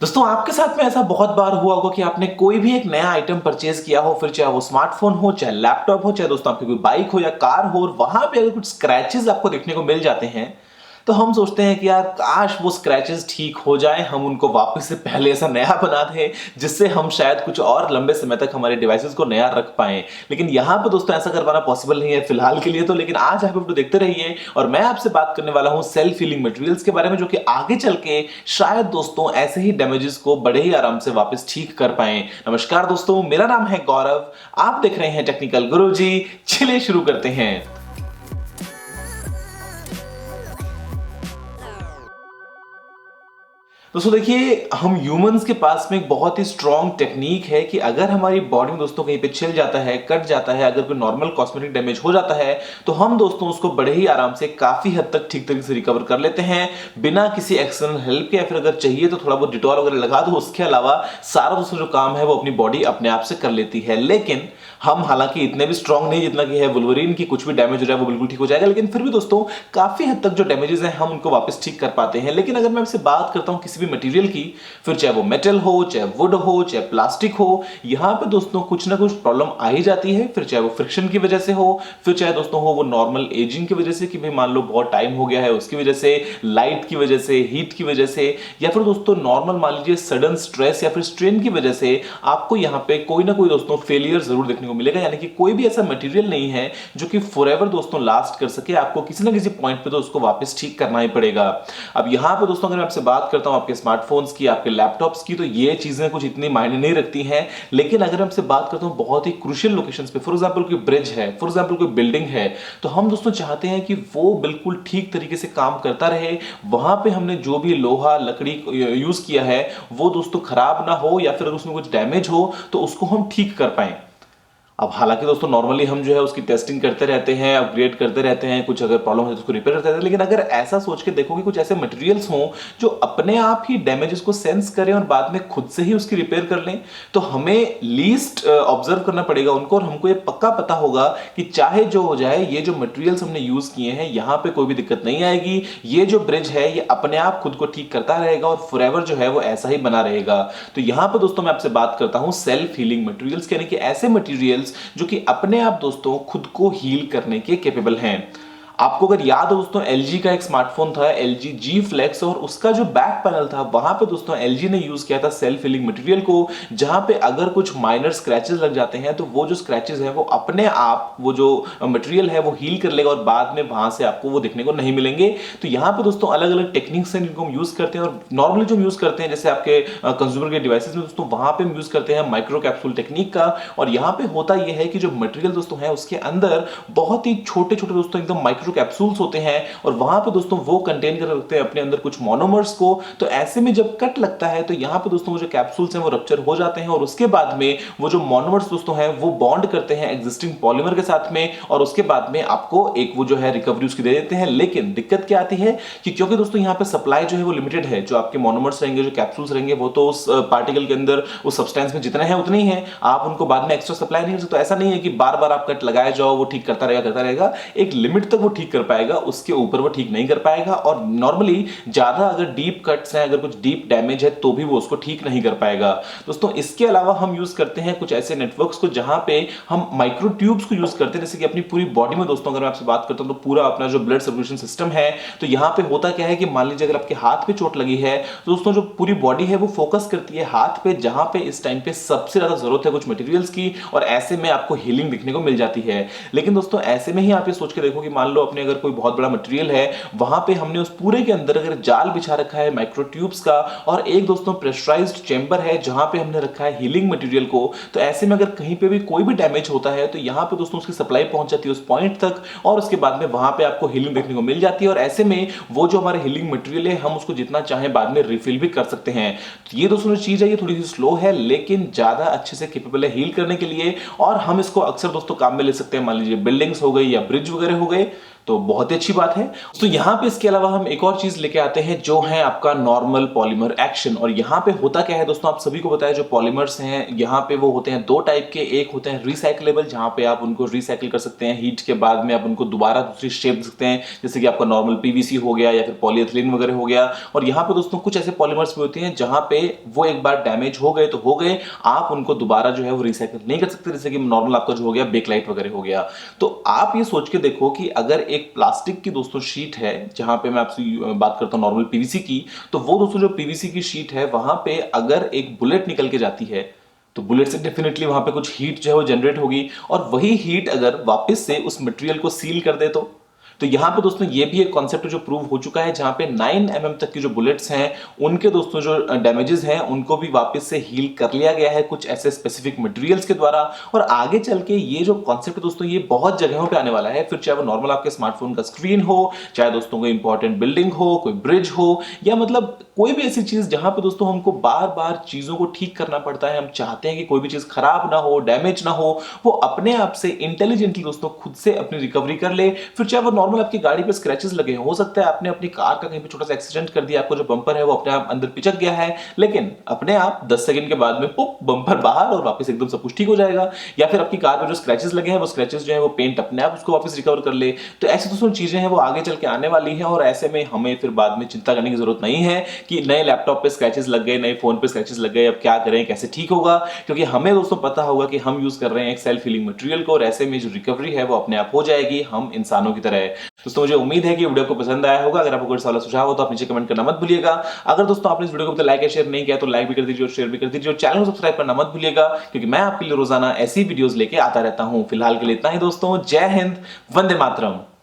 दोस्तों आपके साथ में ऐसा बहुत बार हुआ होगा कि आपने कोई भी एक नया आइटम परचेज किया हो, फिर चाहे वो स्मार्टफोन हो, चाहे लैपटॉप हो, चाहे दोस्तों आपकी कोई बाइक हो या कार हो, और वहां पे अगर कुछ स्क्रैचेस आपको देखने को मिल जाते हैं तो हम सोचते हैं कि यार काश वो स्क्रैचेस ठीक हो जाएं, हम उनको वापस से पहले ऐसा नया बना दें जिससे हम शायद कुछ और लंबे समय तक हमारे डिवाइसेस को नया रख पाएं। लेकिन यहां पे दोस्तों ऐसा कर पाना पॉसिबल नहीं है फिलहाल के लिए तो। लेकिन आज आप वीडियो देखते रहिए और मैं आपसे बात करने वाला हूं सेल्फ हीलिंग मटेरियल्स के बारे में, जो कि आगे चल के शायद दोस्तों ऐसे ही डैमेजेस को बड़े ही आराम से वापस ठीक कर पाएं। नमस्कार दोस्तों, मेरा नाम है गौरव, आप देख रहे हैं टेक्निकल गुरुजी। चलिए शुरू करते हैं। दोस्तों देखिए, हम ह्यूमंस के पास में एक बहुत ही स्ट्रॉन्ग टेक्निक है कि अगर हमारी बॉडी में दोस्तों कहीं पे छिल जाता है, कट जाता है, अगर कोई नॉर्मल कॉस्मेटिक डैमेज हो जाता है तो हम दोस्तों उसको बड़े ही आराम से काफी हद तक ठीक तरीके से रिकवर कर लेते हैं बिना किसी एक्सटर्नल हेल्प के। या फिर अगर चाहिए तो थोड़ा बहुत डिटॉल वगैरह लगा दो, उसके अलावा सारा दोस्तों जो काम है वो अपनी बॉडी अपने आप से कर लेती है। लेकिन हम हालांकि इतने भी स्ट्रॉन्ग नहीं जितना कि है वुल्वरीन की, कुछ भी डैमेज हो जाए वो बिल्कुल ठीक हो जाएगा, लेकिन फिर भी दोस्तों काफी हद तक जो डैमेजेस हैं हम उनको वापस ठीक कर पाते हैं। लेकिन अगर मैं आपसे बात करता हूं किसी भी मटेरियल की, फिर चाहे वो मेटल हो, चाहे वुड हो, चाहे प्लास्टिक हो, यहां पे दोस्तों कुछ ना कुछ प्रॉब्लम आ ही जाती है। फिर चाहे वो फ्रिक्शन की वजह से हो, फिर चाहे दोस्तों हो वो नॉर्मल एजिंग की वजह से कि भाई मान लो बहुत टाइम हो गया है उसकी वजह से, लाइट की वजह से, हीट की वजह से, या फिर दोस्तों नॉर्मल मान लीजिए सडन स्ट्रेस या फिर स्ट्रेन की वजह से आपको यहां पे कोई ना कोई दोस्तों फेलियर जरूर देखने को मिलेगा। यानी कि कोई भी ऐसा मटेरियल नहीं है जो कि फॉरएवर दोस्तों लास्ट कर सके, आपको किसी ना किसी पॉइंट पे तो उसको वापस ठीक करना ही पड़ेगा। अब यहां पे दोस्तों अगर मैं आपसे बात करता हूं आपके स्मार्टफोन्स की, आपके लैपटॉप्स की, तो ये चीजें कुछ इतनी मायने नहीं रखती हैं। लेकिन अगर हमसे बात करता हूं बहुत ही क्रूशियल लोकेशंस पे, फॉर एग्जांपल कोई ब्रिज है, फॉर एग्जांपल कोई बिल्डिंग है, तो हम दोस्तों चाहते हैं कि वो बिल्कुल ठीक तरीके से काम करता रहे। वहां पे हमने जो भी लोहा लकड़ी यूज किया है वो दोस्तों खराब ना हो, या फिर उसमें कुछ डैमेज हो तो उसको हम ठीक कर पाए। अब हालांकि दोस्तों नॉर्मली हम जो है उसकी टेस्टिंग करते रहते हैं, अपग्रेड करते रहते हैं, कुछ अगर प्रॉब्लम है तो उसको रिपेयर करते रहते हैं। लेकिन अगर ऐसा सोच के देखो कि कुछ ऐसे मटेरियल्स हों जो अपने आप ही डैमेजेस को सेंस करें और बाद में खुद से ही उसकी रिपेयर कर लें, तो हमें लीस्ट ऑब्जर्व करना पड़ेगा उनको, और हमको ये पक्का पता होगा कि चाहे जो हो जाए ये जो मटेरियल्स हमने यूज किए हैं यहां पे कोई भी दिक्कत नहीं आएगी। ये जो ब्रिज है ये अपने आप खुद को ठीक करता रहेगा और फॉरएवर जो है वो ऐसा ही बना रहेगा। तो यहां पर दोस्तों मैं आपसे बात करता हूं सेल्फ हीलिंग मटेरियल्स, यानी कि ऐसे मटेरियल्स जो कि अपने आप दोस्तों खुद को हील करने के कैपेबल हैं। आपको अगर याद हो दोस्तों, LG का एक स्मार्टफोन था LG G Flex, और उसका जो बैक पैनल था वहां पे दोस्तों LG ने यूज किया था सेल्फ हीलिंग मटेरियल को, जहां पे अगर कुछ माइनर स्क्रैचेस लग जाते हैं तो वो जो स्क्रैचेस है वो अपने आप वो जो मटेरियल है वो हील कर लेगा और बाद में वहां से आपको वो देखने को नहीं मिलेंगे। तो यहां पे दोस्तों अलग अलग टेक्निक्स हैं जिनको हम यूज करते हैं, और नॉर्मली जो हम यूज करते हैं जैसे आपके कंज्यूमर के डिवाइसेस में दोस्तों, वहां पे हम यूज करते हैं माइक्रो कैप्सूल टेक्निक का। और यहां पे होता यह है कि जो मटेरियल दोस्तों है उसके अंदर बहुत ही छोटे छोटे दोस्तों एकदम माइक्रो कैप्सूल्स होते हैं, और वहां पे दोस्तों वो कंटेन कर रखते हैं अपने अंदर कुछ मोनोमर्स को। तो ऐसे में जब कट लगता है तो यहां पे दोस्तों वो जो कैप्सूल्स हैं वो रप्चर हो जाते हैं, और उसके बाद में वो जो मोनोमर्स दोस्तों हैं वो बॉन्ड करते हैं एग्जिस्टिंग पॉलीमर के साथ में, और उसके बाद में आपको एक वो जो है रिकवरी उसकी दे देते हैं। लेकिन दिक्कत क्या आती है कि क्योंकि दोस्तों यहां पे सप्लाई जो है वो लिमिटेड है, जो आपके मोनोमर्स रहेंगे, जो कैप्सूल्स रहेंगे, वो तो उस पार्टिकल के अंदर उस सब्सटेंस में जितने हैं उतने ही हैं, आप उनको बाद में एक्स्ट्रा सप्लाई नहीं कर सकते। तो ऐसा नहीं है कि बार बार आप कट लगाए जाओ वो ठीक करता रहेगा। एक लिमिट तक वो ठीक कर पाएगा, उसके ऊपर वो ठीक नहीं कर पाएगा, और नॉर्मली ज्यादा अगर डीप कट्स हैं, अगर कुछ डीप डैमेज है तो भी वो उसको ठीक नहीं कर पाएगा। दोस्तों इसके अलावा हम यूज करते हैं कुछ ऐसे नेटवर्क्स को जहां पे हम माइक्रो ट्यूब्स को यूज करते हैं, जैसे कि अपनी पूरी बॉडी में दोस्तों अगर मैं आपसे बात करता हूं तो पूरा अपना जो ब्लड सर्कुलेशन सिस्टम है, तो यहां पे होता क्या है कि मान लीजिए अगर आपके हाथ पे चोट लगी है तो दोस्तों जो पूरी बॉडी है वो फोकस करती है हाथ पे, जहां पे इस टाइम पे सबसे ज्यादा जरूरत है कुछ मटेरियल्स की, और ऐसे में आपको हीलिंग दिखने को मिल जाती है। लेकिन दोस्तों ऐसे में ही आप ये सोच के देखो कि मान लो अपने अगर कोई बहुत बड़ा मटेरियल है, वहां पे हमने उस पूरे के अंदर अगर जाल बिछा रखा है माइक्रो ट्यूब्स का, और एक दोस्तों प्रेशराइज्ड चेंबर है जहां पे हमने रखा है हीलिंग मटेरियल को, तो ऐसे में अगर कहीं पे भी कोई भी डैमेज होता है तो यहां पे दोस्तों उसकी सप्लाई पहुंच जाती है उस पॉइंट तक, और उसके बाद में वहां पे आपको हीलिंग देखने को मिल जाती है। और ऐसे में वो जो हमारे हीलिंग मटेरियल है हम उसको जितना चाहें बाद में रिफिल भी कर सकते हैं। तो ये दोस्तों जो चीज है ये थोड़ी सी स्लो है, लेकिन ज्यादा अच्छे से कैपेबल है हील करने के लिए, और हम इसको अक्सर दोस्तों काम में ले सकते हैं। मान लीजिए बिल्डिंग्स हो गई या ब्रिज वगैरह हो गए, तो बहुत ही अच्छी बात है। तो यहाँ पे इसके अलावा हम एक और चीज लेके आते हैं जो है आपका नॉर्मल पॉलीमर एक्शन। और यहाँ पे होता क्या है दोस्तों, आप सभी को पता है जो पॉलीमर्स हैं यहाँ पे वो होते हैं दो टाइप के। एक होते हैं रिसाइकलेबल, जहां पे आप उनको रिसाइकिल कर सकते हैं, हीट के बाद में आप उनको दोबारा दूसरी शेप दे सकते हैं, जैसे कि आपका नॉर्मल पीवीसी हो गया या फिर पॉलीएथिलीन वगैरह हो गया। और यहाँ पे दोस्तों कुछ ऐसे पॉलीमर्स भी होते हैं जहां पे वो एक बार डैमेज हो गए तो हो गए, आप उनको दोबारा जो है वो रिसाइकिल नहीं कर सकते, जैसे कि नॉर्मल आपका जो हो गया बेकलाइट वगैरह हो गया। तो आप ये सोच के देखो कि अगर एक प्लास्टिक की दोस्तों शीट है, जहां पे मैं आपसे बात करता हूं नॉर्मल पीवीसी की, तो वो दोस्तों जो पीवीसी की शीट है वहां पे अगर एक बुलेट निकल के जाती है तो बुलेट से डेफिनेटली वहां पे कुछ हीट जो है वो जनरेट होगी, और वही हीट अगर वापस से उस मटेरियल को सील कर दे तो यहां पे दोस्तों ये भी एक कॉन्सेप्ट जो प्रूव हो चुका है, जहां पे 9 mm तक की जो बुलेट्स हैं उनके दोस्तों जो डैमेजेस हैं उनको भी वापस से हील कर लिया गया है कुछ ऐसे स्पेसिफिक मटेरियल्स के द्वारा। और आगे चल के ये जो कॉन्सेप्ट है दोस्तों ये बहुत जगहों पे आने वाला है, फिर चाहे वो नॉर्मल आपके स्मार्टफोन का स्क्रीन हो, चाहे दोस्तों कोई इंपॉर्टेंट बिल्डिंग हो, कोई ब्रिज हो, या मतलब कोई भी ऐसी चीज जहां पे दोस्तों हमको बार बार चीजों को ठीक करना पड़ता है। हम चाहते हैं कि कोई भी चीज खराब ना हो, डैमेज ना हो, वो अपने आप से इंटेलिजेंटली दोस्तों खुद से अपनी रिकवरी कर ले। फिर चाहे वो नॉर्मल आपकी गाड़ी पे स्क्रैचेस लगे हो सकता है आपने अपनी कार का कहीं पे छोटा सा एक्सीडेंट कर दिया, आपको जो बम्पर है वो अपने आप अंदर पिचक गया है, लेकिन अपने आप 10 सेकंड के बाद में पुप बम्पर बाहर और वापस एकदम सब कुछ ठीक हो जाएगा। या फिर आपकी कार में जो स्क्रैचेस लगे हैं वो स्क्रैचेस जो है वो पेंट अपने आप उसको वापस रिकवर कर ले। तो ऐसी दोस्तों चीजें हैं वो आगे चल के आने वाली है, और ऐसे में हमें फिर बाद में चिंता करने की जरूरत नहीं है कि नए लैपटॉप पे स्क्रैचेस लग गए, नए फोन पे स्क्रैचेस लग गए, अब क्या करें, कैसे ठीक होगा, क्योंकि हमें दोस्तों पता होगा कि हम यूज कर रहे हैं एक सेल्फ हीलिंग मटेरियल को, और ऐसे में जो रिकवरी है वो अपने आप हो जाएगी, हम इंसानों की तरह। दोस्तों मुझे उम्मीद है कि वीडियो को पसंद आया होगा। अगर आपको कोई सवाल सुझाव हो तो आप नीचे कमेंट करना मत भूलिएगा। अगर दोस्तों आपने इस वीडियो को लाइक या शेयर नहीं किया तो लाइक भी कर दीजिए और शेयर भी कर दीजिए, और चैनल को सब्सक्राइब करना मत भूलिएगा, क्योंकि मैं आपके लिए रोजाना ऐसी वीडियोस लेके आता रहता हूं। फिलहाल के लिए इतना ही दोस्तों, जय हिंद, वंदे मातरम।